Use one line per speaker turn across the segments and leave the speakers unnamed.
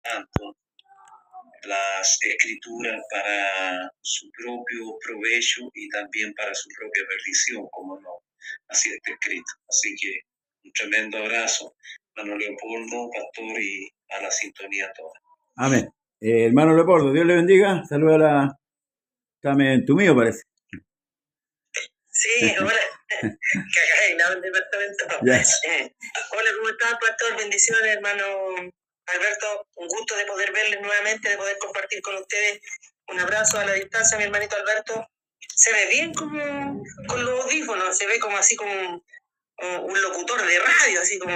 tanto las escrituras para su propio provecho y también para su propia perdición, como no, así está escrito. Así que un tremendo abrazo, hermano Leopoldo, pastor, y a la sintonía toda.
Amén. Hermano Leopoldo, Dios le bendiga. Saluda a la... Está en tu mío, parece.
Sí, hola. Cagaina, el departamento.
Yes.
Hola, ¿cómo estás, pastor? Bendiciones, hermano Alberto. Un gusto de poder verles nuevamente, de poder compartir con ustedes. Un abrazo a la distancia, mi hermanito Alberto. Se ve bien como con los audífonos, se ve como así como un locutor de radio, así como...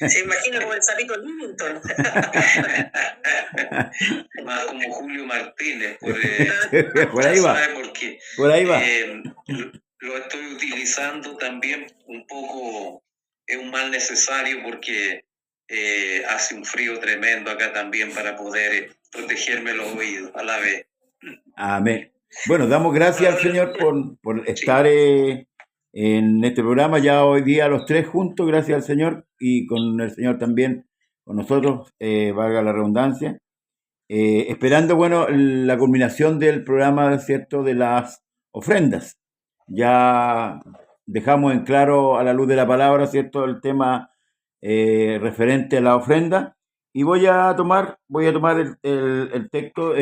Se imagina como el sapito Newton. Más como Julio Martínez.
Por ahí va.
Porque,
por ahí va.
Lo estoy utilizando también un poco, es un mal necesario porque hace un frío tremendo acá también para poder protegerme los oídos a la vez.
Amén. Bueno, damos gracias al Señor por estar en este programa ya hoy día los tres juntos, gracias al Señor, y con el Señor también, con nosotros, valga la redundancia. Esperando, bueno, la culminación del programa, ¿cierto?, de las ofrendas. Ya dejamos en claro a la luz de la palabra, ¿cierto?, el tema referente a la ofrenda. Y voy a tomar el texto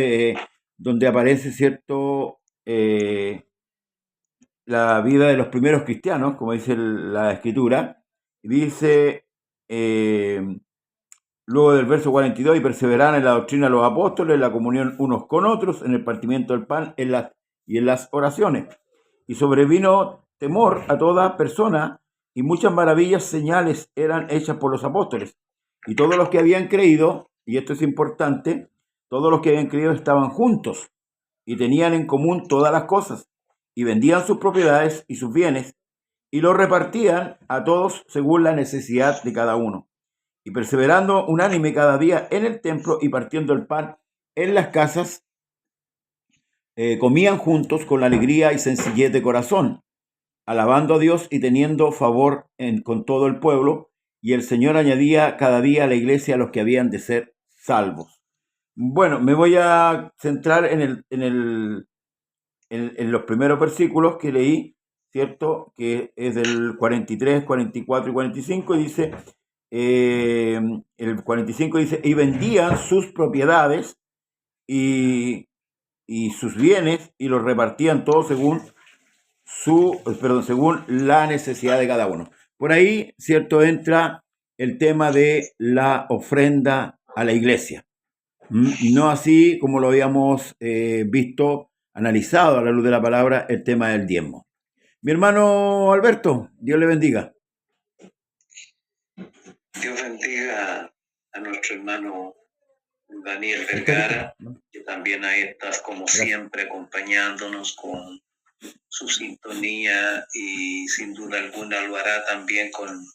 donde aparece, ¿cierto?, la vida de los primeros cristianos, como dice la escritura. Dice... Luego del verso 42, y perseveraron en la doctrina de los apóstoles, en la comunión unos con otros, en el partimiento del pan y en las oraciones. Y sobrevino temor a toda persona, y muchas maravillas, señales eran hechas por los apóstoles. Y todos los que habían creído, y esto es importante, todos los que habían creído estaban juntos, y tenían en común todas las cosas, y vendían sus propiedades y sus bienes, y los repartían a todos según la necesidad de cada uno. Y perseverando unánime cada día en el templo y partiendo el pan en las casas, comían juntos con alegría y sencillez de corazón, alabando a Dios y teniendo favor con todo el pueblo. Y el Señor añadía cada día a la iglesia a los que habían de ser salvos. Bueno, me voy a centrar en los primeros versículos que leí, ¿cierto? Que es del 43, 44 y 45, y dice, el 45 dice, y vendían sus propiedades y sus bienes y los repartían todos según la necesidad de cada uno. Por ahí, ¿cierto?, entra el tema de la ofrenda a la iglesia. No así como lo habíamos visto, analizado a la luz de la palabra, el tema del diezmo. Mi hermano Alberto, Dios le bendiga.
Dios bendiga a nuestro hermano Daniel Vergara, que también ahí estás como siempre acompañándonos con su sintonía, y sin duda alguna lo hará también con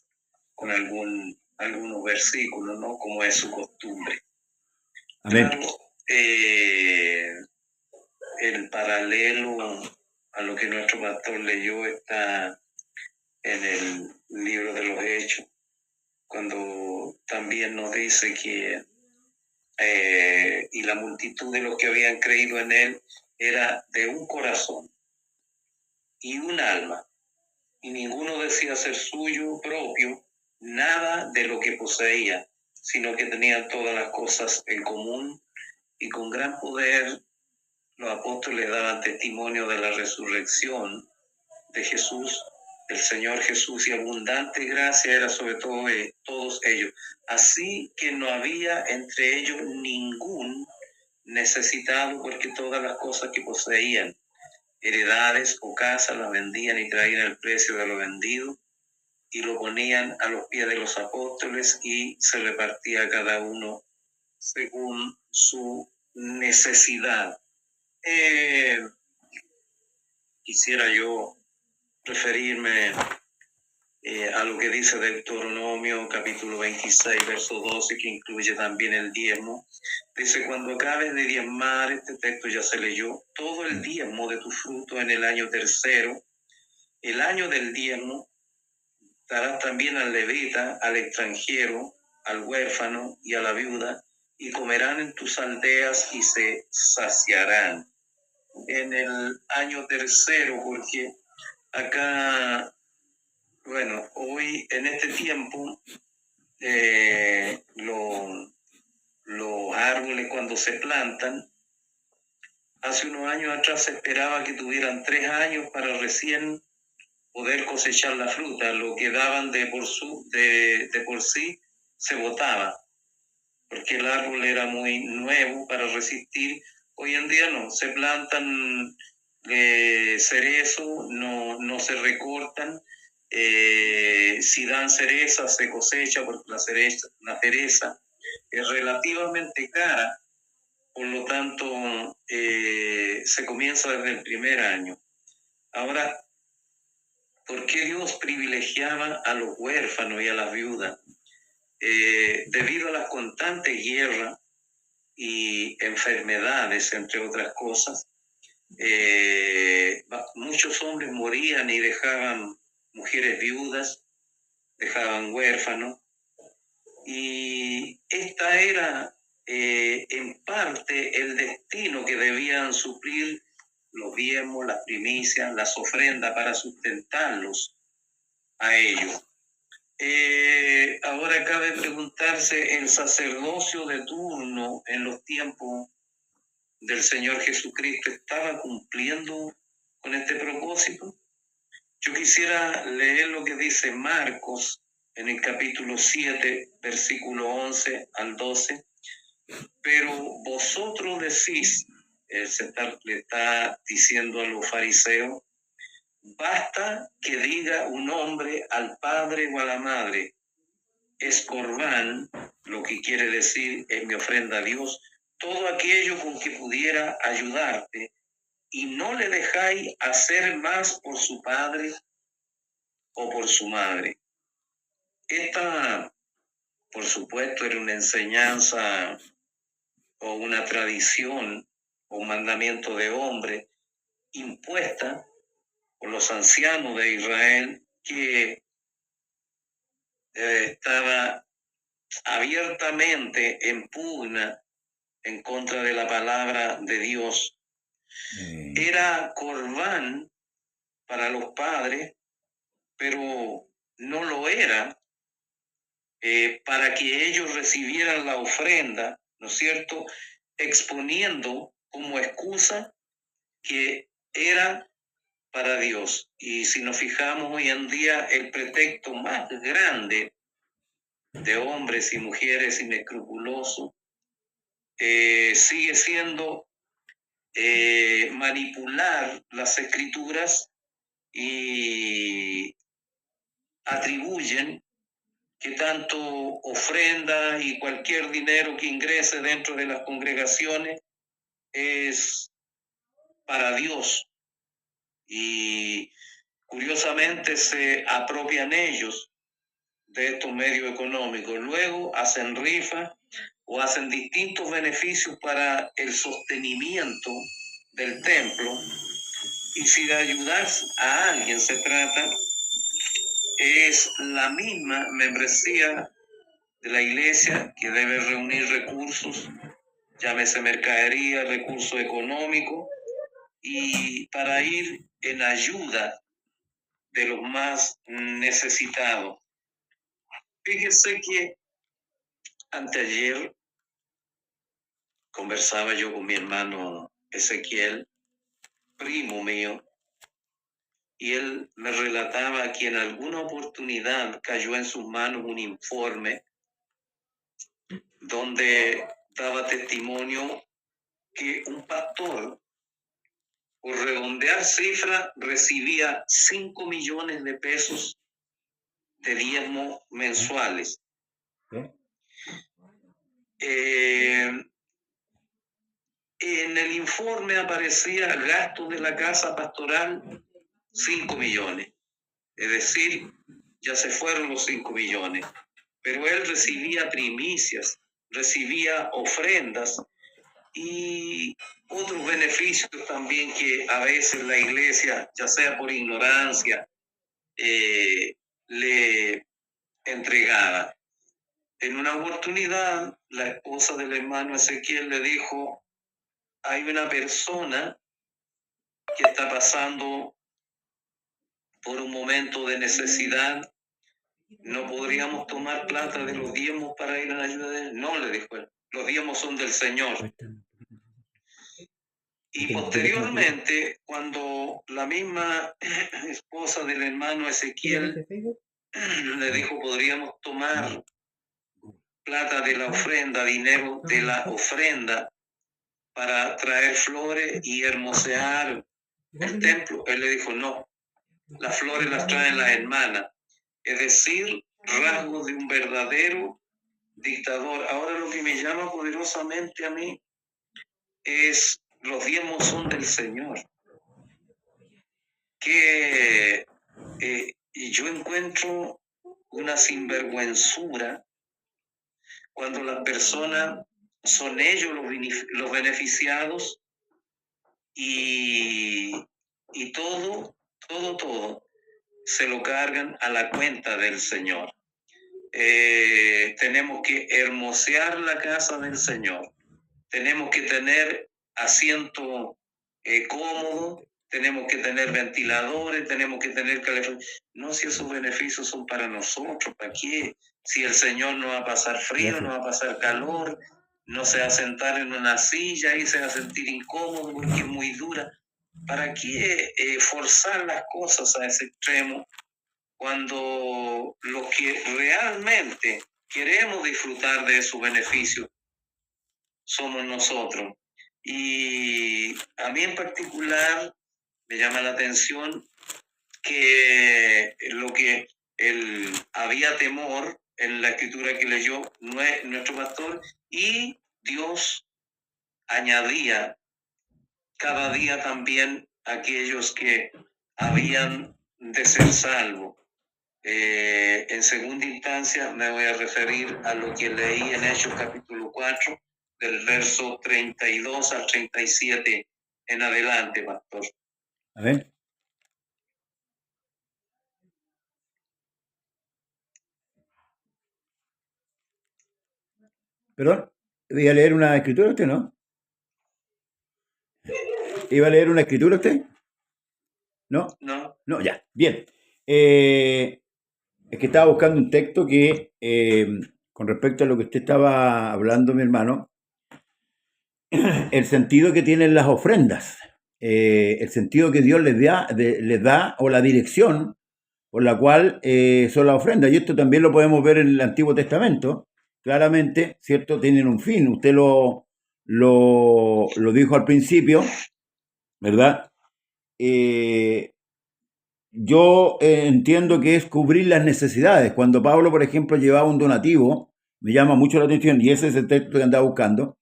algunos versículos, ¿no? Como es su costumbre.
Amén.
Claro, el paralelo a lo que nuestro pastor leyó está en el libro de los Hechos, cuando también nos dice que y la multitud de los que habían creído en él era de un corazón y un alma, y ninguno decía ser suyo propio nada de lo que poseía, sino que tenían todas las cosas en común, y con gran poder los apóstoles daban testimonio de la resurrección de Jesús, del Señor Jesús, y abundante gracia era sobre todo todos ellos. Así que no había entre ellos ningún necesitado, porque todas las cosas que poseían, heredades o casas, las vendían y traían el precio de lo vendido y lo ponían a los pies de los apóstoles, y se repartía a cada uno según su necesidad. Quisiera yo referirme a lo que dice Deuteronomio capítulo 26, verso 12, que incluye también el diezmo. Dice: cuando acabes de diezmar, este texto ya se leyó, todo el diezmo de tu fruto en el año tercero, el año del diezmo, darás también al levita, al extranjero, al huérfano y a la viuda, y comerán en tus aldeas y se saciarán. En el año tercero, porque acá, bueno, hoy en este tiempo, los árboles cuando se plantan, hace unos años atrás se esperaba que tuvieran 3 años para recién poder cosechar la fruta. Lo que daban de por sí se botaba, porque el árbol era muy nuevo para resistir. Hoy en día no, se plantan cerezos, no se recortan. Si dan cereza, se cosecha, porque la cereza es relativamente cara, por lo tanto se comienza desde el primer año. Ahora, ¿por qué Dios privilegiaba a los huérfanos y a las viudas? Debido a las constantes guerras y enfermedades, entre otras cosas, muchos hombres morían y dejaban mujeres viudas, dejaban huérfanos, y esta era en parte el destino que debían suplir los diezmos, las primicias, las ofrendas para sustentarlos a ellos. Ahora cabe preguntarse, ¿el sacerdocio de turno en los tiempos del Señor Jesucristo estaba cumpliendo con este propósito? Yo quisiera leer lo que dice Marcos en el capítulo 7, versículo 11 al 12. Pero vosotros decís, le está diciendo a los fariseos, basta que diga un hombre al padre o a la madre, es corbán, lo que quiere decir es mi ofrenda a Dios, todo aquello con que pudiera ayudarte, y no le dejáis hacer más por su padre o por su madre. Esta, por supuesto, era una enseñanza o una tradición o un mandamiento de hombre impuesta por los ancianos de Israel, que estaba abiertamente en pugna en contra de la palabra de Dios. Era corbán para los padres, pero no lo era para que ellos recibieran la ofrenda, ¿no es cierto?, exponiendo como excusa que era para Dios. Y si nos fijamos hoy en día, el pretexto más grande de hombres y mujeres inescrupulosos sigue siendo manipular las escrituras y atribuyen que tanto ofrenda y cualquier dinero que ingrese dentro de las congregaciones es para Dios. Y curiosamente se apropian ellos de estos medios económicos. Luego hacen rifas o hacen distintos beneficios para el sostenimiento del templo. Y si de ayudar a alguien se trata, es la misma membresía de la iglesia que debe reunir recursos, llámese mercadería, recursos económicos, y para ir en ayuda de los más necesitados. Fíjese que anteayer conversaba yo con mi hermano Ezequiel, primo mío, y él me relataba que en alguna oportunidad cayó en sus manos un informe donde daba testimonio que un pastor, por redondear cifra, recibía 5 millones de pesos de diezmos mensuales. En el informe aparecía gasto de la casa pastoral 5 millones. Es decir, ya se fueron los 5 millones. Pero él recibía primicias, recibía ofrendas y otros beneficios también que a veces la iglesia, ya sea por ignorancia, le entregaba. En una oportunidad, la esposa del hermano Ezequiel le dijo, hay una persona que está pasando por un momento de necesidad, ¿no podríamos tomar plata de los diezmos para ir a la ayuda de él? No, le dijo él, los diezmos son del Señor. Y posteriormente, cuando la misma esposa del hermano Ezequiel le dijo, podríamos tomar plata de la ofrenda, dinero de la ofrenda para traer flores y hermosear el templo. Él le dijo, no, las flores las traen las hermanas. Es decir, rasgos de un verdadero dictador. Ahora lo que me llama poderosamente a mí es los diezmos son del Señor. Que yo encuentro una sinvergüenzura cuando las personas son ellos los beneficiados y todo se lo cargan a la cuenta del Señor. Tenemos que hermosear la casa del Señor. Tenemos que tener asiento cómodo, tenemos que tener ventiladores, tenemos que tener calefacción. No, si esos beneficios son para nosotros, ¿para qué? Si el Señor no va a pasar frío, no va a pasar calor, no se va a sentar en una silla y se va a sentir incómodo porque es muy dura. ¿Para qué forzar las cosas a ese extremo cuando los que realmente queremos disfrutar de esos beneficios somos nosotros? Y a mí en particular me llama la atención que lo que había temor en la escritura que leyó nuestro pastor, y Dios añadía cada día también aquellos que habían de ser salvos. En segunda instancia me voy a referir a lo que leí en Hechos capítulo 4, del verso 32 al 37 en adelante, pastor.
A ver. Perdón, ¿iba a leer una escritura usted, no? ¿Iba a leer una escritura usted? ¿No?
No.
No, ya, bien. Es que estaba buscando un texto que, con respecto a lo que usted estaba hablando, mi hermano, el sentido que tienen las ofrendas, el sentido que Dios les da o la dirección por la cual son las ofrendas. Y esto también lo podemos ver en el Antiguo Testamento. Claramente, ¿cierto? Tienen un fin. Usted lo dijo al principio, ¿verdad? Yo entiendo que es cubrir las necesidades. Cuando Pablo, por ejemplo, llevaba un donativo, me llama mucho la atención, y ese es el texto que andaba buscando,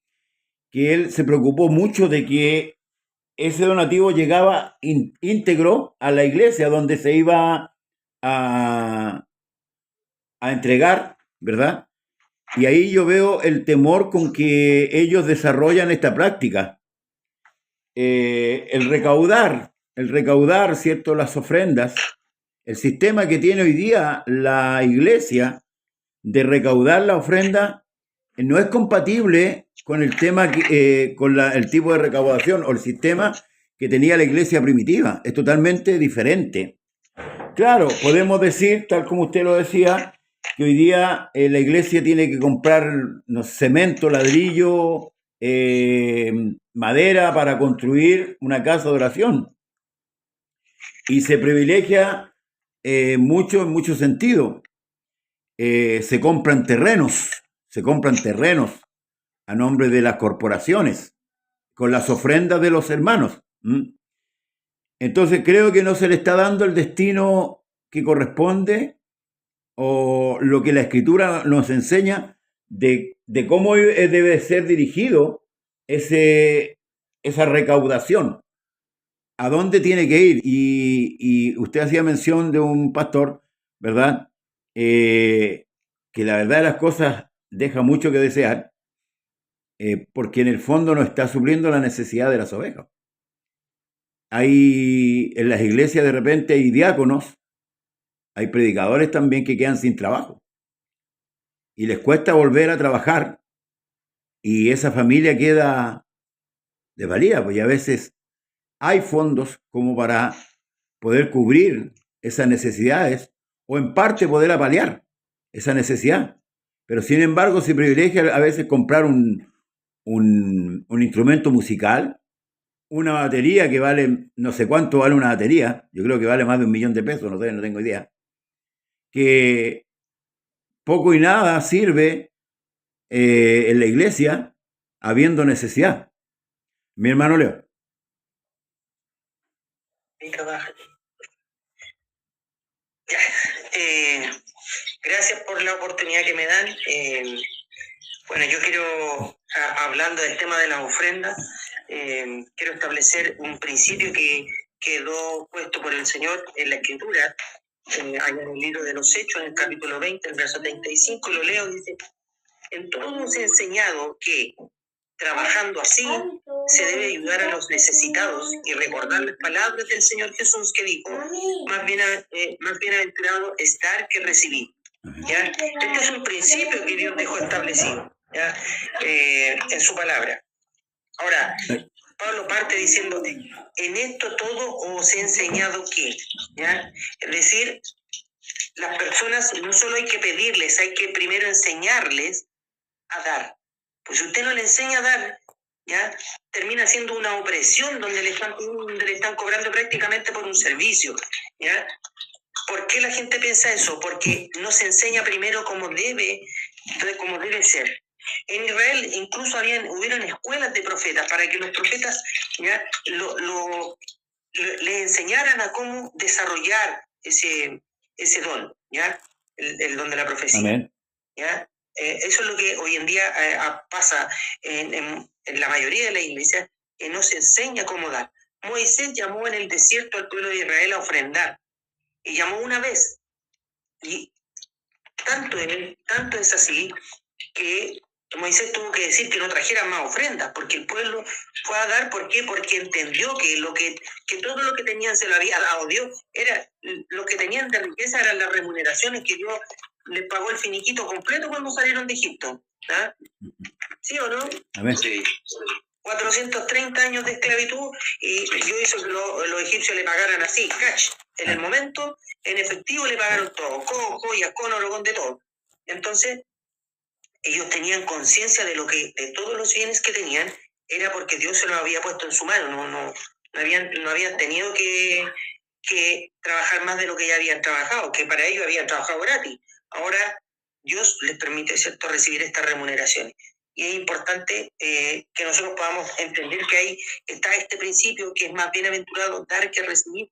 que él se preocupó mucho de que ese donativo llegaba íntegro a la iglesia donde se iba a entregar, ¿verdad? Y ahí yo veo el temor con que ellos desarrollan esta práctica. El recaudar, ¿cierto?, las ofrendas, el sistema que tiene hoy día la iglesia de recaudar la ofrenda no es compatible con el tema, con el tipo de recaudación o el sistema que tenía la iglesia primitiva. Es totalmente diferente. Claro, podemos decir, tal como usted lo decía, que hoy día la iglesia tiene que comprar cemento, ladrillo, madera para construir una casa de oración. Y se privilegia mucho en muchos sentidos. Se compran terrenos a nombre de las corporaciones, con las ofrendas de los hermanos. Entonces creo que no se le está dando el destino que corresponde o lo que la Escritura nos enseña de cómo debe ser dirigido esa recaudación, a dónde tiene que ir. Y usted hacía mención de un pastor, ¿verdad? Que la verdad de las cosas deja mucho que desear, porque en el fondo no está supliendo la necesidad de las ovejas. En las iglesias de repente hay diáconos, hay predicadores también que quedan sin trabajo. y les cuesta volver a trabajar y esa familia queda desvalida, pues y a veces hay fondos como para poder cubrir esas necesidades o en parte poder paliar esa necesidad. Pero sin embargo se privilegia a veces comprar un instrumento musical, una batería que vale, no sé cuánto vale una batería, yo creo que vale más de $1.000.000, no sé, no tengo idea, que poco y nada sirve en la iglesia habiendo necesidad. Mi hermano Leo.
Gracias por la oportunidad que me dan. Bueno, yo quiero, hablando del tema de las ofrendas, quiero establecer un principio que quedó puesto por el Señor en la Escritura, allá en el libro de los Hechos, en el capítulo 20, el verso 35, lo leo, dice: en todo hemos enseñado que, trabajando así, se debe ayudar a los necesitados y recordar las palabras del Señor Jesús que dijo: más bienaventurado es dar que recibir. ¿Ya? Este es un principio que Dios dejó establecido, ¿ya? En su palabra. Ahora, Pablo parte diciendo: en esto todo os he enseñado que, ¿ya? Es decir, las personas no solo hay que pedirles, hay que primero enseñarles a dar. Pues si usted no le enseña a dar, ¿ya? Termina siendo una opresión donde le están cobrando prácticamente por un servicio, ¿ya? ¿Por qué la gente piensa eso? Porque no se enseña primero como debe ser. En Israel incluso hubieron escuelas de profetas para que los profetas, ¿ya? les enseñaran a cómo desarrollar ese don, ¿ya? El don de la profecía.
Amén.
¿Ya? Eso es lo que hoy en día pasa en la mayoría de las iglesias, que no se enseña cómo dar. Moisés llamó en el desierto al pueblo de Israel a ofrendar, y llamó una vez, y tanto es así que Moisés tuvo que decir que no trajeran más ofrendas, porque el pueblo fue a dar. ¿Por qué? Porque entendió que todo lo que tenían se lo había dado Dios. Lo que tenían de riqueza eran las remuneraciones que Dios les pagó el finiquito completo cuando salieron de Egipto. ¿Ah? ¿Sí o no?
Amén.
Sí. 430 años de esclavitud, y Dios hizo que los egipcios le pagaran así, cash, en el momento, en efectivo le pagaron todo, joyas, oro, de todo. Entonces, ellos tenían conciencia de todos los bienes que tenían, era porque Dios se los había puesto en su mano, no habían tenido que trabajar más de lo que ya habían trabajado, que para ellos habían trabajado gratis. Ahora Dios les permite, ¿cierto?, recibir estas remuneraciones. Y es importante que nosotros podamos entender que ahí está este principio, que es más bienaventurado dar que recibir,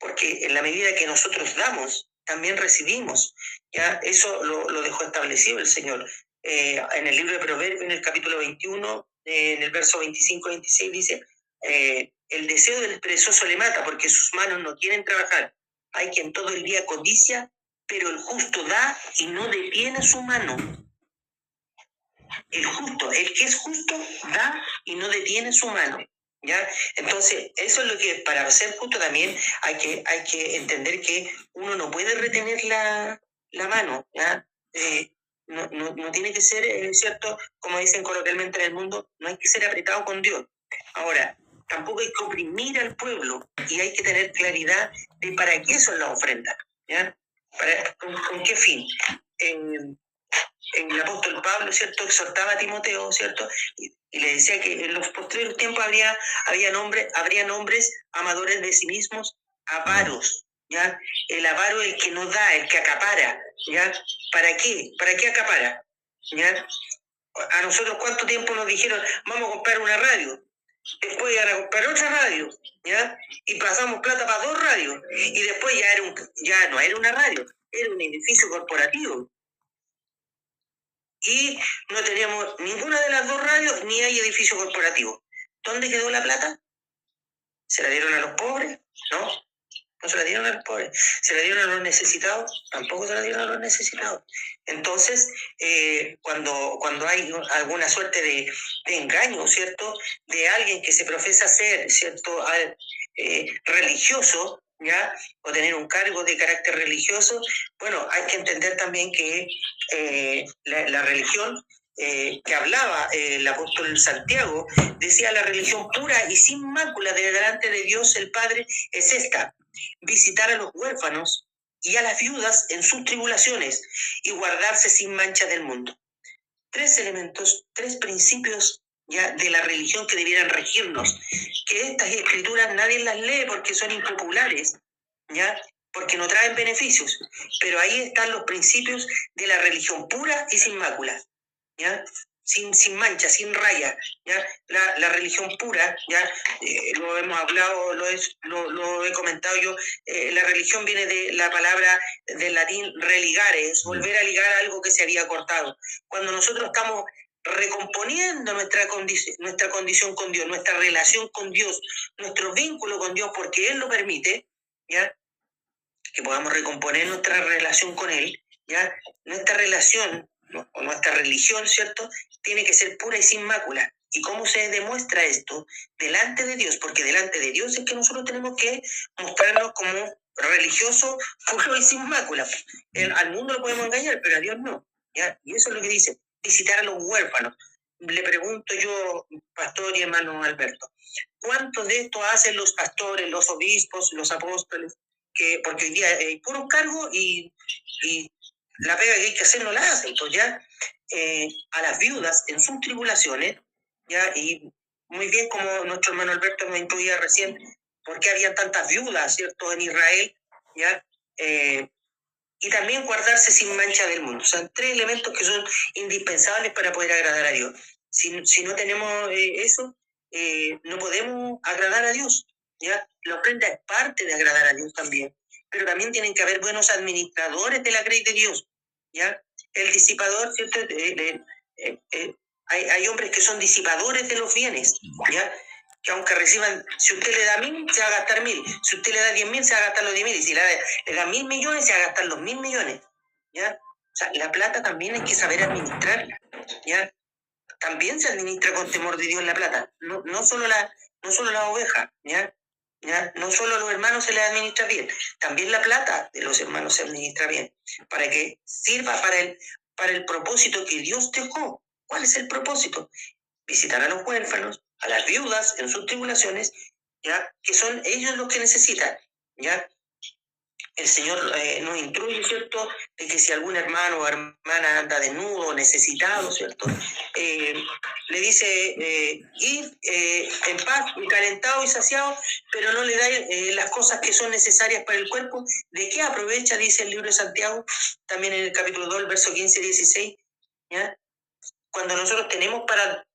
porque en la medida que nosotros damos, también recibimos. ¿Ya? Eso lo dejó establecido el Señor. En el libro de Proverbios, en el capítulo 21, en el verso 25-26, dice: el deseo del perezoso le mata, porque sus manos no quieren trabajar. Hay quien todo el día codicia, pero el justo da y no detiene su mano. El que es justo, da y no detiene su mano. ¿Ya? Entonces, eso es lo que, para ser justo también, hay que entender que uno no puede retener la mano, ¿ya? No tiene que ser, ¿cierto? Como dicen coloquialmente en el mundo, no hay que ser apretado con Dios. Ahora, tampoco hay que oprimir al pueblo, y hay que tener claridad de para qué son las ofrendas, ¿ya? ¿Con qué fin? El apóstol Pablo, ¿cierto?, exhortaba a Timoteo, ¿cierto?, y le decía que en los posteriores tiempos habría hombres amadores de sí mismos, avaros, ¿ya? El avaro es el que no da, el que acapara, ¿ya? ¿Para qué? ¿Para qué acapara? ¿Ya? A nosotros, ¿cuánto tiempo nos dijeron: vamos a comprar una radio? Después iban a comprar otra radio, ¿ya? Y pasamos plata para 2 radios, y después ya no era una radio, era un edificio corporativo. Y no teníamos ninguna de las 2 radios, ni hay edificio corporativo. ¿Dónde quedó la plata? ¿Se la dieron a los pobres? No, no se la dieron a los pobres. ¿Se la dieron a los necesitados? Tampoco se la dieron a los necesitados. Entonces, cuando hay alguna suerte de engaño, ¿cierto?, de alguien que se profesa ser, ¿cierto?, religioso, ¿ya? O tener un cargo de carácter religioso. Bueno, hay que entender también que la religión que hablaba el apóstol Santiago, decía: la religión pura y sin mácula delante de Dios el Padre es esta: visitar a los huérfanos y a las viudas en sus tribulaciones y guardarse sin mancha del mundo. 3 elementos, 3 principios ya de la religión que debieran regirnos, que estas escrituras nadie las lee porque son impopulares, ya, porque no traen beneficios, pero ahí están los principios de la religión pura y sin mácula, ya, sin mancha, sin raya, ya, la religión pura, ya, lo hemos hablado, lo he comentado yo, la religión viene de la palabra del latín religare, es volver a ligar algo que se había cortado. Cuando nosotros estamos recomponiendo nuestra condición con Dios, nuestra relación con Dios, nuestro vínculo con Dios, porque Él lo permite, ¿ya? Que podamos recomponer nuestra relación con Él, ¿ya? Nuestra relación, ¿no? O nuestra religión, ¿cierto?, tiene que ser pura y sin mácula. ¿Y cómo se demuestra esto? Delante de Dios, porque delante de Dios es que nosotros tenemos que mostrarnos como religiosos, puro y sin mácula. Al mundo lo podemos engañar, pero a Dios no, ¿ya? Y eso es lo que dice: visitar a los huérfanos. Le pregunto yo, pastor y hermano Alberto, ¿cuántos de esto hacen los pastores, los obispos, los apóstoles? Porque hoy día hay puros cargos y la pega que hay que hacer no la hacen. Pues ya a las viudas en sus tribulaciones, ya, y muy bien como nuestro hermano Alberto nos intuía recién, por qué habían tantas viudas, ¿cierto?, en Israel, ya, y también guardarse sin mancha del mundo. O sea, 3 elementos que son indispensables para poder agradar a Dios. Si no tenemos eso, no podemos agradar a Dios, ¿ya? La ofrenda es parte de agradar a Dios también, pero también tienen que haber buenos administradores de la grey de Dios, ¿ya? El disipador, ¿cierto? Hay hombres que son disipadores de los bienes, ¿ya? Que aunque reciban, si usted le da 1.000, se va a gastar 1.000. Si usted le da 10.000, se va a gastar los 10.000. Y si le da 1.000 millones, se va a gastar los 1.000 millones, ¿ya? O sea, la plata también hay que saber administrarla, ¿ya? También se administra con temor de Dios la plata, no solo la oveja, ¿ya? ¿Ya? No solo a los hermanos se les administra bien, también la plata de los hermanos se administra bien, para que sirva para el propósito que Dios dejó. ¿Cuál es el propósito? Visitar a los huérfanos, a las viudas en sus tribulaciones, ¿ya? Que son ellos los que necesitan, ¿ya? El Señor nos instruye, ¿cierto?, de que si algún hermano o hermana anda desnudo, necesitado, ¿cierto?, le dice: id en paz y calentado y saciado, pero no le da las cosas que son necesarias para el cuerpo. ¿De qué aprovecha? Dice el libro de Santiago, también en el capítulo 2, el verso 15-16, ¿ya? Cuando nosotros tenemos para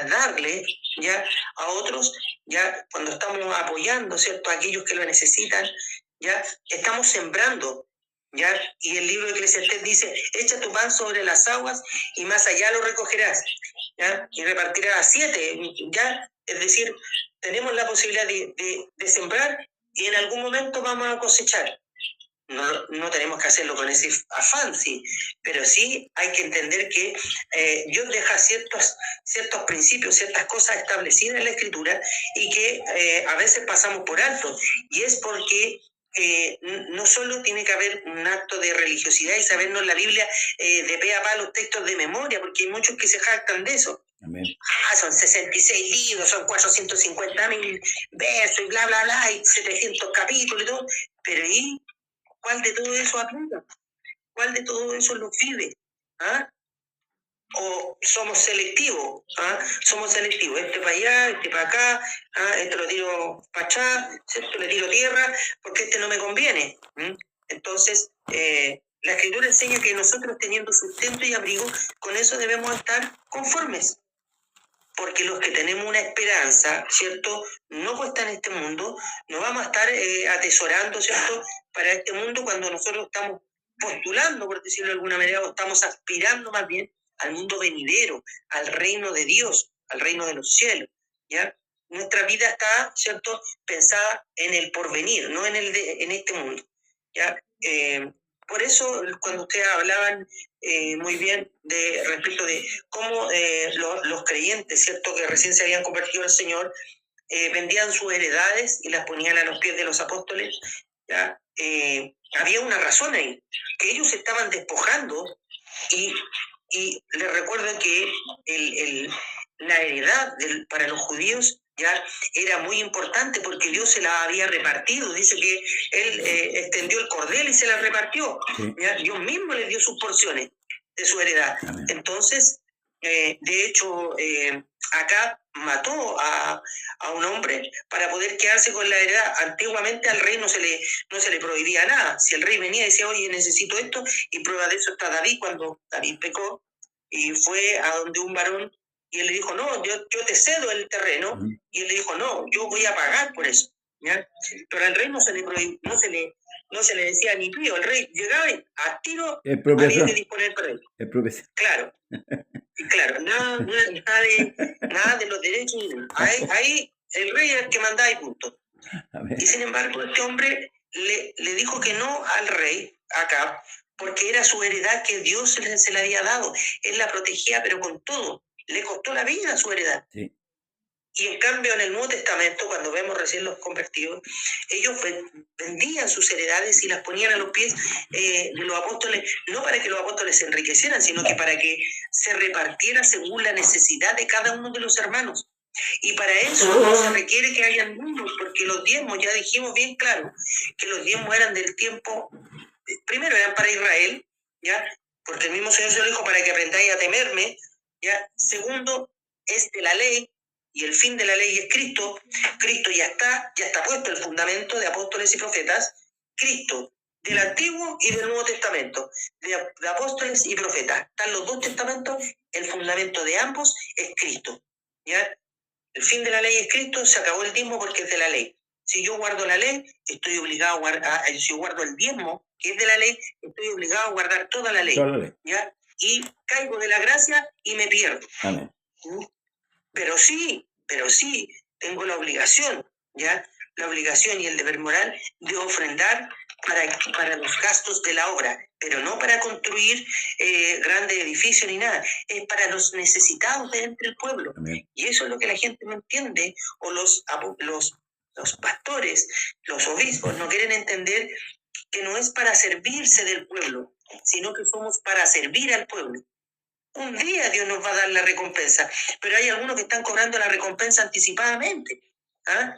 darle, ¿ya?, a otros, ya, cuando estamos apoyando, ¿cierto?, a aquellos que lo necesitan, ya, estamos sembrando, ya. Y el libro de Eclesiastés dice: echa tu pan sobre las aguas y más allá lo recogerás, ya, y repartirás a 7, ya. Es decir, tenemos la posibilidad de sembrar y en algún momento vamos a cosechar. No tenemos que hacerlo con ese afán, sí, pero sí hay que entender que Dios deja ciertos principios, ciertas cosas establecidas en la Escritura y que a veces pasamos por alto, y es porque no solo tiene que haber un acto de religiosidad y sabernos la Biblia de pe a pa los textos de memoria, porque hay muchos que se jactan de eso.
Amén.
Son 66 libros, son 450.000 versos y bla, bla, bla, y 700 capítulos y todo, pero ¿y cuál de todo eso aplica? ¿Cuál de todo eso lo vive? ¿Ah? ¿O somos selectivos? ¿Ah? Somos selectivos, este para allá, este para acá, ¿ah? Este lo tiro para allá, este le tiro tierra, porque este no me conviene. Entonces, la Escritura enseña que nosotros, teniendo sustento y abrigo, con eso debemos estar conformes. Porque los que tenemos una esperanza, ¿cierto?, no puesta en este mundo, no vamos a estar atesorando, ¿cierto?, para este mundo cuando nosotros estamos postulando, por decirlo de alguna manera, o estamos aspirando más bien al mundo venidero, al reino de Dios, al reino de los cielos, ¿ya? Nuestra vida está, ¿cierto?, pensada en el porvenir, no en este mundo, ¿ya? Por eso, cuando ustedes hablaban muy bien respecto de cómo los creyentes, ¿cierto?, que recién se habían convertido al Señor, vendían sus heredades y las ponían a los pies de los apóstoles, ¿ya? Había una razón ahí, que ellos se estaban despojando y les recuerdo que la heredad para los judíos ya era muy importante porque Dios se la había repartido. Dice que Él extendió el cordel y se la repartió.
Sí.
¿Ya? Dios mismo les dio sus porciones de su heredad.
Amén.
Entonces, de hecho, Acab mató a un hombre para poder quedarse con la heredad. Antiguamente al rey no se le prohibía nada. Si el rey venía y decía, oye, necesito esto, y prueba de eso está David, cuando David pecó y fue a donde un varón y él le dijo, no, yo te cedo el terreno, y él le dijo, no, yo voy a pagar por eso. ¿Ya? Pero al rey no se le decía ni pío. El rey llegaba y a tiro había que disponer por él. Claro. Claro, nada de los derechos. Ahí el rey es el que mandaba y punto. Y sin embargo, este hombre le dijo que no al rey, Acab, porque era su heredad que Dios se le había dado. Él la protegía, pero con todo. Le costó la vida su heredad.
Sí.
Y en cambio, en el Nuevo Testamento, cuando vemos recién los convertidos, ellos vendían sus heredades y las ponían a los pies de los apóstoles, no para que los apóstoles se enriquecieran, sino que para que se repartiera según la necesidad de cada uno de los hermanos. Y para eso no se requiere que hayan mundos, porque los diezmos, ya dijimos bien claro, que los diezmos eran del tiempo, primero eran para Israel, ¿ya? Porque el mismo Señor se lo dijo para que aprendáis a temerme, ¿ya? Segundo, es de la ley, y el fin de la ley es Cristo. Cristo ya está puesto el fundamento de apóstoles y profetas. Cristo, del Antiguo y del Nuevo Testamento, de apóstoles y profetas. Están los dos testamentos, el fundamento de ambos es Cristo. ¿Ya? El fin de la ley es Cristo, se acabó el diezmo porque es de la ley. Si yo guardo la ley, estoy obligado a guardar, si yo guardo el diezmo, que es de la ley, estoy obligado a guardar toda la ley. ¿Ya? Y caigo de la gracia y me pierdo.
Amén.
Pero sí, tengo la obligación, ¿ya? La obligación y el deber moral de ofrendar para los gastos de la obra, pero no para construir grandes edificios ni nada, es para los necesitados de entre el pueblo.
Amén.
Y eso es lo que la gente no entiende, o los pastores, los obispos no quieren entender que no es para servirse del pueblo, sino que somos para servir al pueblo. Un día Dios nos va a dar la recompensa, pero hay algunos que están cobrando la recompensa anticipadamente. ¿Ah?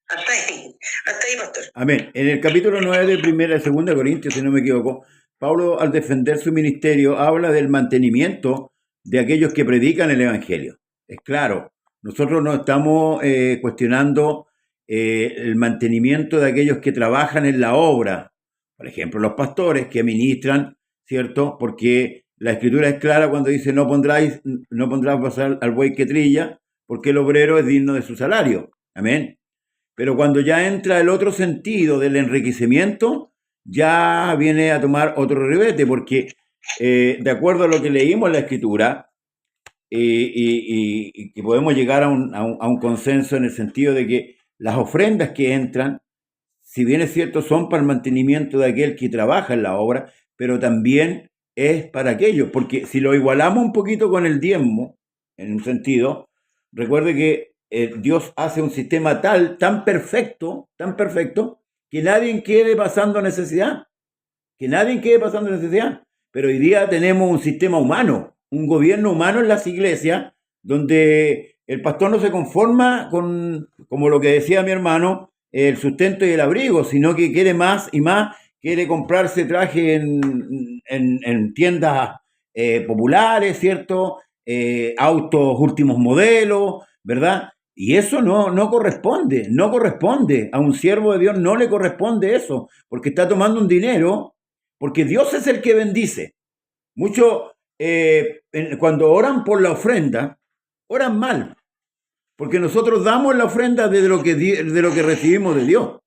Hasta ahí, pastor.
Amén. En el capítulo 9 de 1 y 2 Corintios, si no me equivoco, Pablo, al defender su ministerio, habla del mantenimiento de aquellos que predican el Evangelio. Es claro, nosotros no estamos cuestionando el mantenimiento de aquellos que trabajan en la obra. Por ejemplo, los pastores que ministran, ¿cierto? Porque la Escritura es clara cuando dice no pondrás pasar al buey que trilla, porque el obrero es digno de su salario. Amén. Pero cuando ya entra el otro sentido del enriquecimiento, ya viene a tomar otro ribete, porque de acuerdo a lo que leímos en la Escritura, y que podemos llegar a un consenso en el sentido de que las ofrendas que entran, si bien es cierto, son para el mantenimiento de aquel que trabaja en la obra, pero también es para aquellos, porque si lo igualamos un poquito con el diezmo, en un sentido, recuerde que Dios hace un sistema tan perfecto, que nadie quede pasando necesidad, pero hoy día tenemos un sistema humano, un gobierno humano en las iglesias, donde el pastor no se conforma con, como lo que decía mi hermano, el sustento y el abrigo, sino que quiere más y más, quiere comprarse traje en tiendas populares, ¿cierto? Autos últimos modelos, ¿verdad? Y eso no corresponde. A un siervo de Dios no le corresponde eso, porque está tomando un dinero, porque Dios es el que bendice. Muchos, cuando oran por la ofrenda, oran mal, porque nosotros damos la ofrenda de lo que recibimos de Dios.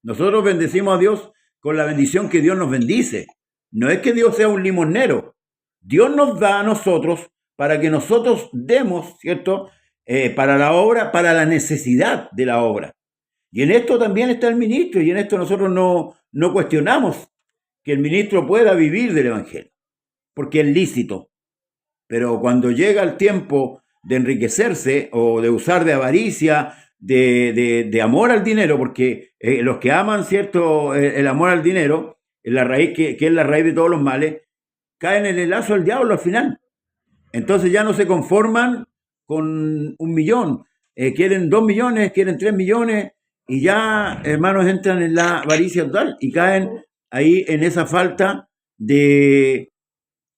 Nosotros bendecimos a Dios con la bendición que Dios nos bendice. No es que Dios sea un limosnero. Dios nos da a nosotros para que nosotros demos, ¿cierto?, para la obra, para la necesidad de la obra. Y en esto también está el ministro, y en esto nosotros no cuestionamos que el ministro pueda vivir del Evangelio, porque es lícito. Pero cuando llega el tiempo de enriquecerse o de usar de avaricia, de amor al dinero, porque los que aman, ¿cierto?, el amor al dinero, la raíz que es la raíz de todos los males, caen en el lazo del diablo al final. Entonces ya no se conforman con 1 millón, quieren 2 millones, quieren 3 millones, y ya, hermanos, entran en la avaricia total y caen ahí en esa falta de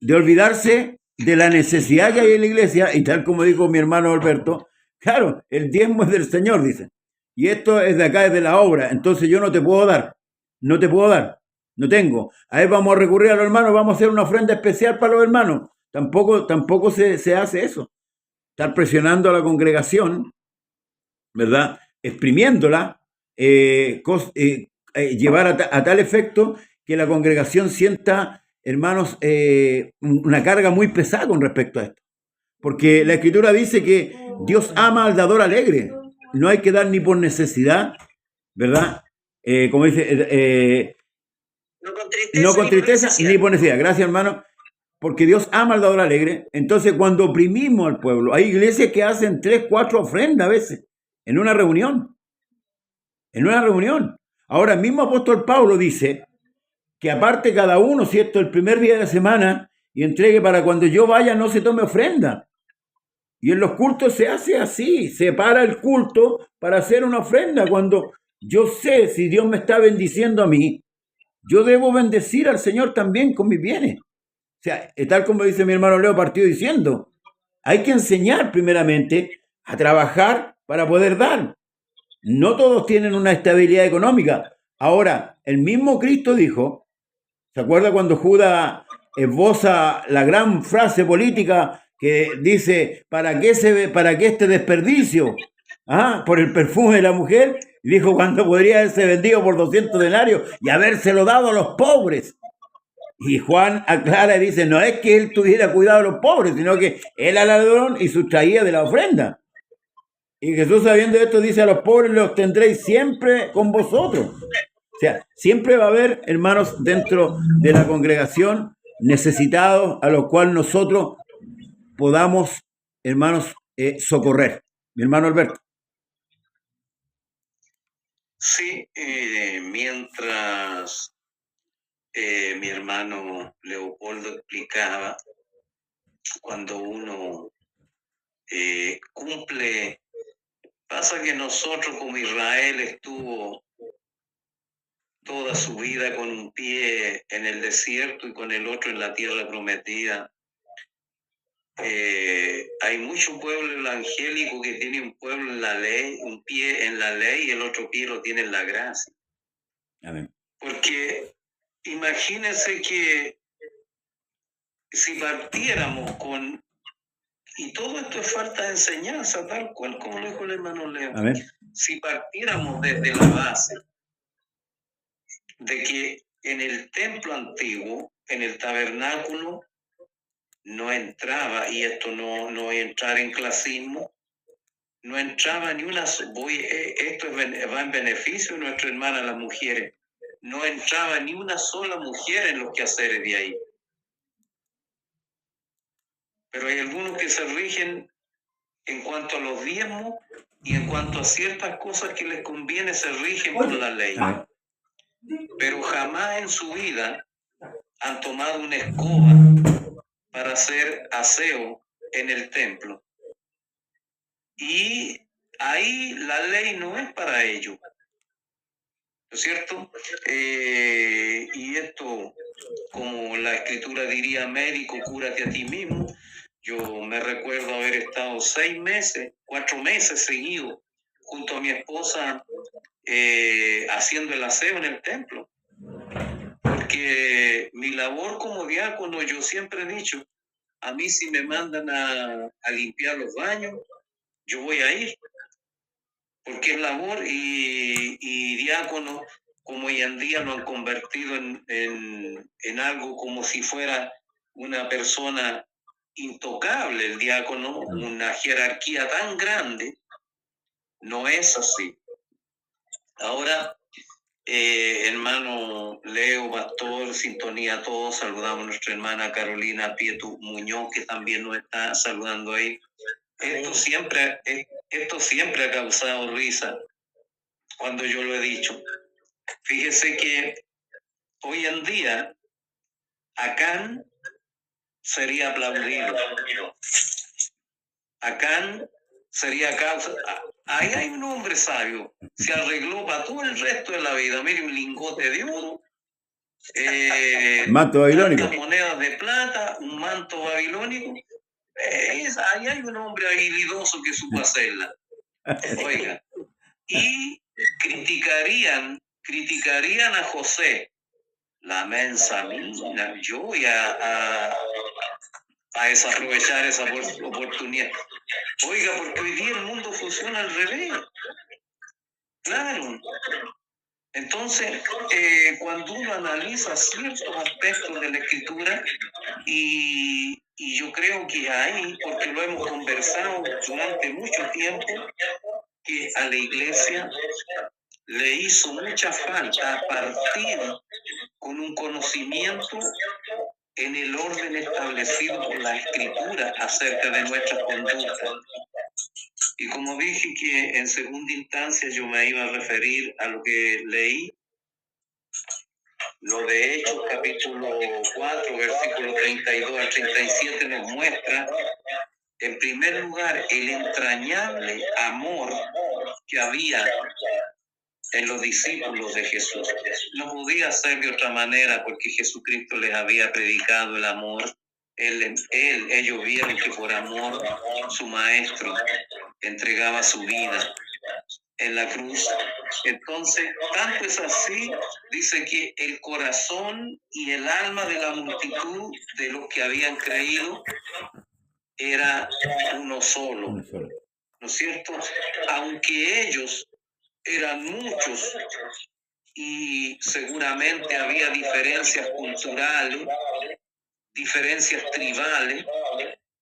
olvidarse de la necesidad que hay en la iglesia, y tal como dijo mi hermano Alberto, claro, el diezmo es del Señor, dice, y esto es de acá, es de la obra, entonces yo no te puedo dar, no te puedo dar, no tengo. Ahí vamos a recurrir a los hermanos, vamos a hacer una ofrenda especial para los hermanos. Tampoco se hace eso. Estar presionando a la congregación, ¿verdad? Exprimiéndola, llevar a tal efecto que la congregación sienta, hermanos, una carga muy pesada con respecto a esto. Porque la Escritura dice que Dios ama al dador alegre. No hay que dar ni por necesidad, ¿verdad? Como dice, no con tristeza ni por necesidad. Gracias, hermano. Porque Dios ama al dador alegre. Entonces, cuando oprimimos al pueblo, hay iglesias que hacen 3, 4 ofrendas a veces en una reunión. En una reunión. Ahora, el mismo apóstol Pablo dice que aparte cada uno, ¿cierto?, el primer día de la semana y entregue para cuando yo vaya no se tome ofrenda. Y en los cultos se hace así, se para el culto para hacer una ofrenda. Cuando yo sé si Dios me está bendiciendo a mí, yo debo bendecir al Señor también con mis bienes. O sea, tal como dice mi hermano Leo Partido diciendo, hay que enseñar primeramente a trabajar para poder dar. No todos tienen una estabilidad económica. Ahora, el mismo Cristo dijo, ¿se acuerda cuando Judas esboza la gran frase política que dice, ¿para qué este desperdicio? Por el perfume de la mujer. Y dijo, cuando podría haberse vendido por 200 denarios y habérselo dado a los pobres. Y Juan aclara y dice, no es que él tuviera cuidado de los pobres, sino que él era ladrón y sustraía de la ofrenda. Y Jesús, sabiendo esto, dice, a los pobres los tendréis siempre con vosotros. O sea, siempre va a haber, hermanos, dentro de la congregación necesitados a los cuales nosotros podamos, hermanos, socorrer. Mi hermano Alberto.
Sí, mientras mi hermano Leopoldo explicaba, cuando uno cumple, pasa que nosotros como Israel estuvo toda su vida con un pie en el desierto y con el otro en la tierra prometida. Hay mucho pueblo evangélico que tiene un pueblo en la ley, un pie en la ley y el otro pie lo tiene en la gracia.
Amén.
Porque imagínense que si partiéramos con, y todo esto es falta de enseñanza, tal cual como lo dijo el hermano Leo,
Amén.
Si partiéramos desde la base de que en el templo antiguo, en el tabernáculo, no entraba, y esto no voy a entrar en clasismo, no entraba ni una, esto va en beneficio de nuestra hermana las mujeres, no entraba ni una sola mujer en los quehaceres de ahí. Pero hay algunos que se rigen en cuanto a los diezmos y en cuanto a ciertas cosas que les conviene se rigen por la ley. Pero jamás en su vida han tomado una escoba para hacer aseo en el templo. Y ahí la ley no es para ello. ¿No es cierto? Y esto, como la Escritura diría, médico, cúrate a ti mismo. Yo me recuerdo haber estado 4 meses seguidos junto a mi esposa haciendo el aseo en el templo. Porque mi labor como diácono, yo siempre he dicho, a mí si me mandan a limpiar los baños, yo voy a ir. Porque es labor y diácono, como hoy en día lo han convertido en algo como si fuera una persona intocable, el diácono, una jerarquía tan grande, no es así. Ahora, hermano Leo, pastor, sintonía a todos, saludamos a nuestra hermana Carolina Prieto Muñoz, que también nos está saludando ahí. Esto siempre ha causado risa cuando yo lo he dicho. Fíjese que hoy en día Acán sería aplaudido. Acán sería causa. Ahí hay un hombre sabio. Se arregló para todo el resto de la vida. Mire, un lingote de oro.
Manto babilónico.
Monedas de plata, un manto babilónico. Ahí hay un hombre habilidoso que supo hacerla. Oiga. Y criticarían a José. La mensa mina. Yo voy a desaprovechar esa oportunidad. Oiga, porque hoy día el mundo funciona al revés. Claro. Entonces, cuando uno analiza ciertos aspectos de la escritura, y yo creo que hay, porque lo hemos conversado durante mucho tiempo, que a la iglesia le hizo mucha falta partir con un conocimiento en el orden establecido por la escritura acerca de nuestras conductas. Y como dije que en segunda instancia yo me iba a referir a lo que leí, lo de Hechos capítulo 4, versículo 32 al 37 nos muestra, en primer lugar, el entrañable amor que había en los discípulos de Jesús. No podía ser de otra manera porque Jesucristo les había predicado el amor. Ellos vieron que por amor su maestro entregaba su vida en la cruz. Entonces, tanto es así, dice que el corazón y el alma de la multitud de los que habían creído era uno solo. ¿No es cierto? Aunque ellos eran muchos y seguramente había diferencias culturales, diferencias tribales,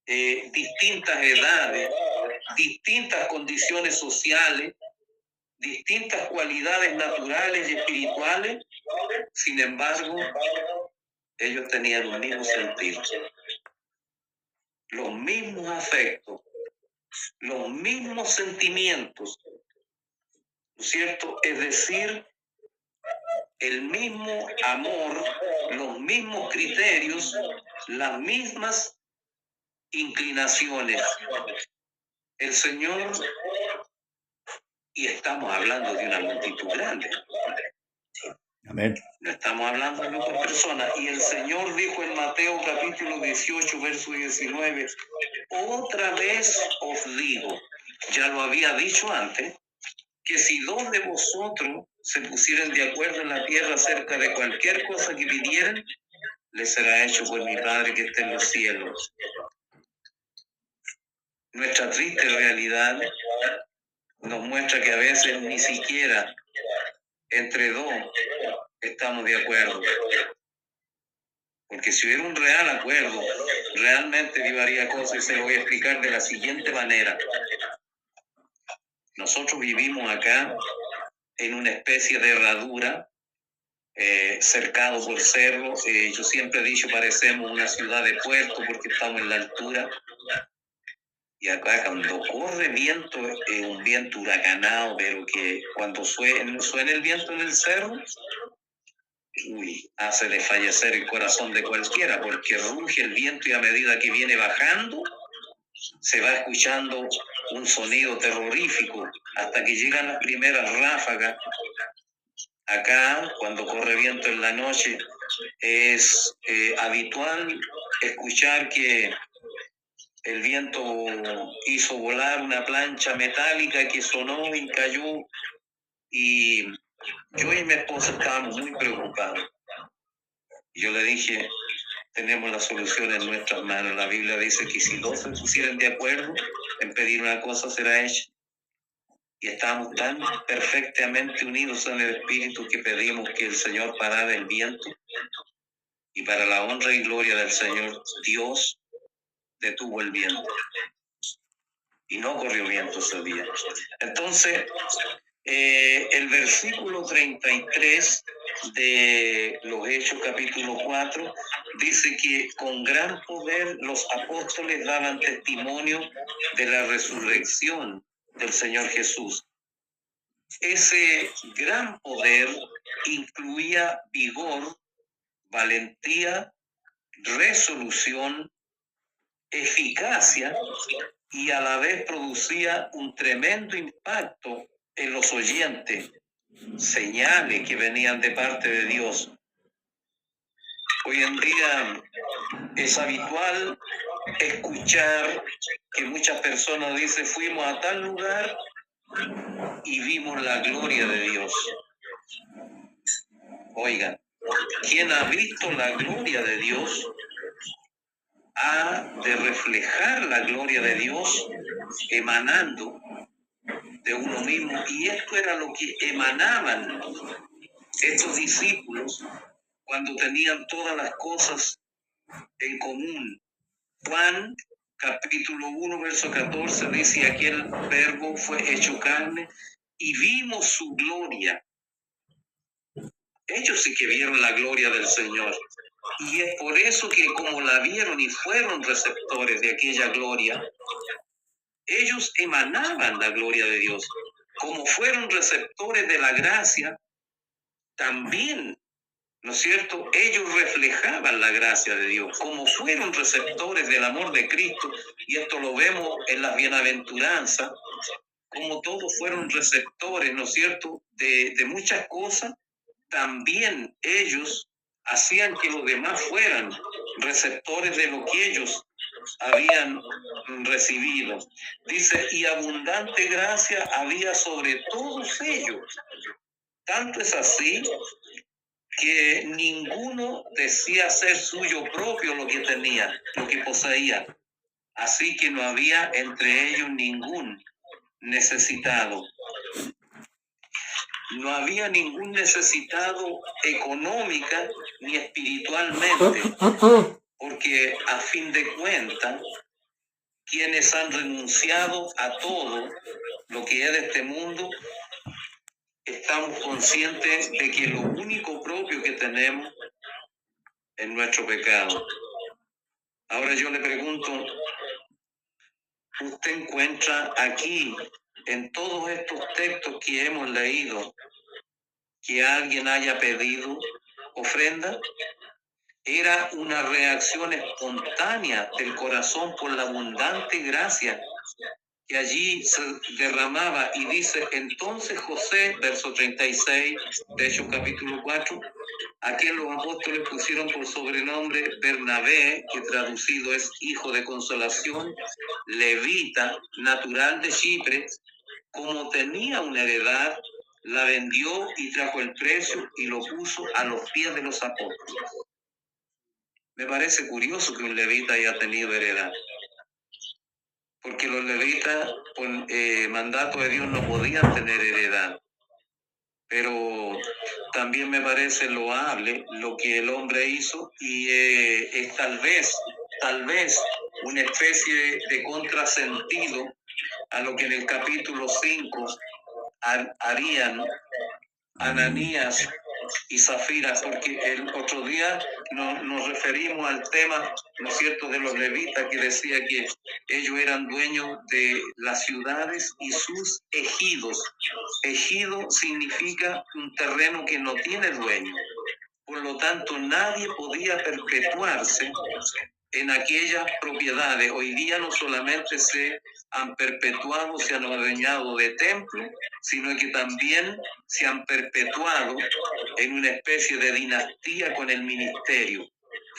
distintas edades, distintas condiciones sociales, distintas cualidades naturales y espirituales, sin embargo, ellos tenían un mismo sentido, los mismos afectos, los mismos sentimientos, ¿no es cierto? Es decir, el mismo amor, los mismos criterios, las mismas inclinaciones. El Señor, y estamos hablando de una multitud grande.
Amén.
No estamos hablando de otras personas. Y el Señor dijo en Mateo capítulo 18, verso 19, otra vez os digo, ya lo había dicho antes, que si dos de vosotros se pusieran de acuerdo en la tierra acerca de cualquier cosa que pidieran, les será hecho por mi Padre que está en los cielos. Nuestra triste realidad nos muestra que a veces ni siquiera entre dos estamos de acuerdo. Porque si hubiera un real acuerdo, realmente llevaría cosas, y se lo voy a explicar de la siguiente manera. Nosotros vivimos acá en una especie de herradura, cercado por cerros. Yo siempre he dicho, parecemos una ciudad de puerto porque estamos en la altura. Y acá cuando corre viento, un viento huracanado, pero que cuando suena el viento en el cerro, hace desfallecer el corazón de cualquiera, porque ruge el viento y a medida que viene bajando, se va escuchando un sonido terrorífico hasta que llegan las primeras ráfagas. Acá, cuando corre viento en la noche, es habitual escuchar que el viento hizo volar una plancha metálica que sonó y cayó, y yo y mi esposa estábamos muy preocupados. Yo le dije, tenemos la solución en nuestras manos. La Biblia dice que si dos se pusieran de acuerdo en pedir una cosa, será hecha. Y estamos tan perfectamente unidos en el Espíritu que pedimos que el Señor parara el viento, y para la honra y gloria del Señor, Dios detuvo el viento y no corrió viento ese día. Entonces, El versículo 33 de los Hechos capítulo 4 dice que con gran poder los apóstoles daban testimonio de la resurrección del Señor Jesús. Ese gran poder incluía vigor, valentía, resolución, eficacia y a la vez producía un tremendo impacto en los oyentes, señales que venían de parte de Dios. Hoy en día es habitual escuchar que muchas personas dicen, fuimos a tal lugar y vimos la gloria de Dios. Oigan, quien ha visto la gloria de Dios ha de reflejar la gloria de Dios emanando de uno mismo. Y esto era lo que emanaban estos discípulos cuando tenían todas las cosas en común. Juan capítulo 1, verso 14 dice, aquel verbo fue hecho carne y vimos su gloria. Ellos sí que vieron la gloria del Señor. Y es por eso que como la vieron y fueron receptores de aquella gloria, ellos emanaban la gloria de Dios. Como fueron receptores de la gracia, también, ¿no es cierto? Ellos reflejaban la gracia de Dios. Como fueron receptores del amor de Cristo, y esto lo vemos en las bienaventuranzas, como todos fueron receptores, ¿no es cierto?, de muchas cosas, también ellos hacían que los demás fueran receptores de lo que ellos habían recibido. Dice, y abundante gracia había sobre todos ellos. Tanto es así que ninguno decía ser suyo propio lo que tenía, lo que poseía. Así que no había entre ellos ningún necesitado. No había ningún necesitado económica ni espiritualmente, porque a fin de cuentas, quienes han renunciado a todo lo que es de este mundo, estamos conscientes de que lo único propio que tenemos es nuestro pecado. Ahora yo le pregunto, ¿usted encuentra aquí, en todos estos textos que hemos leído, que alguien haya pedido ofrenda? Era una reacción espontánea del corazón por la abundante gracia que allí se derramaba. Y dice, entonces José, verso 36, de Hechos capítulo 4, a quien los apóstoles pusieron por sobrenombre Bernabé, que traducido es hijo de consolación, levita, natural de Chipre, como tenía una heredad, la vendió y trajo el precio y lo puso a los pies de los apóstoles. Me parece curioso que un levita haya tenido heredad, porque los levitas, por mandato de Dios, no podían tener heredad. Pero también me parece loable lo que el hombre hizo, y es tal vez una especie de contrasentido a lo que en el capítulo 5 harían Ananías y Zafira, porque el otro día nos referimos al tema, ¿no es cierto?, de los levitas, que decía que ellos eran dueños de las ciudades y sus ejidos. Ejido significa un terreno que no tiene dueño. Por lo tanto, nadie podía perpetuarse en aquellas propiedades. Hoy día no solamente se han perpetuado, se han adueñado de templos, sino que también se han perpetuado en una especie de dinastía con el ministerio.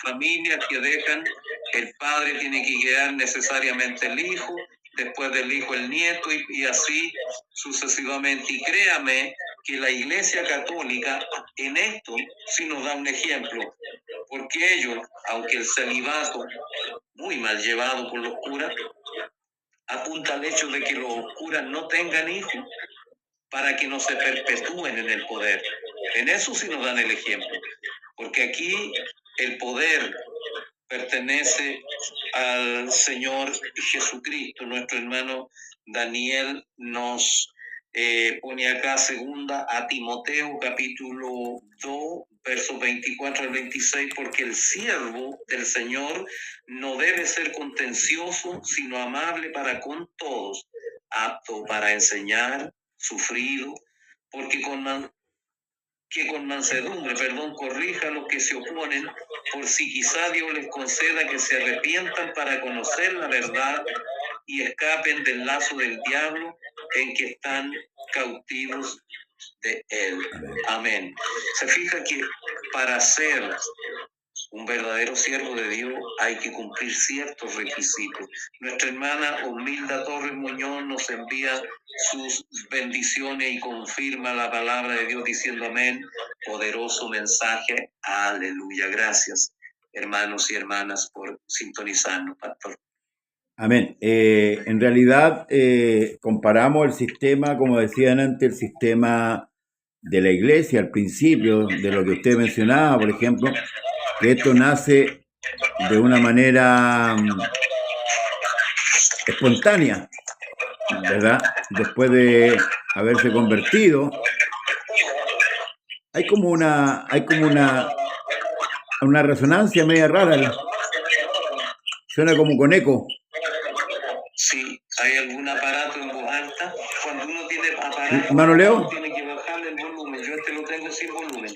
Familias que dejan, el padre tiene que quedar necesariamente el hijo, después del hijo el nieto, y así sucesivamente. Y créame que la Iglesia Católica en esto sí nos da un ejemplo, porque ellos, aunque el celibato, muy mal llevado por los curas, apunta al hecho de que los curas no tengan hijos para que no se perpetúen en el poder. En eso sí nos dan el ejemplo, porque aquí el poder pertenece al Señor Jesucristo. Nuestro hermano Daniel nos Pone acá segunda a Timoteo capítulo 2, versos 24 al 26, porque el siervo del Señor no debe ser contencioso, sino amable para con todos, apto para enseñar, sufrido, porque con mansedumbre, corrija a los que se oponen, por si quizá Dios les conceda que se arrepientan para conocer la verdad y escapen del lazo del diablo en que están cautivos de él. Amén. Se fija que para ser un verdadero siervo de Dios hay que cumplir ciertos requisitos. Nuestra hermana Osmilda Torres Muñoz nos envía sus bendiciones y confirma la palabra de Dios diciendo amén. Poderoso mensaje. Aleluya. Gracias, hermanos y hermanas, por sintonizarnos, pastor.
Amén. En realidad, comparamos el sistema, como decían antes, el sistema de la iglesia al principio, de lo que usted mencionaba, por ejemplo, que esto nace de una manera espontánea, ¿verdad? Después de haberse convertido, hay como una resonancia media rara, suena como con eco.
Sí, hay algún aparato en voz alta. Cuando uno tiene aparato,
¿Hermano Leo?
tiene que bajarle el volumen. Yo lo tengo sin volumen.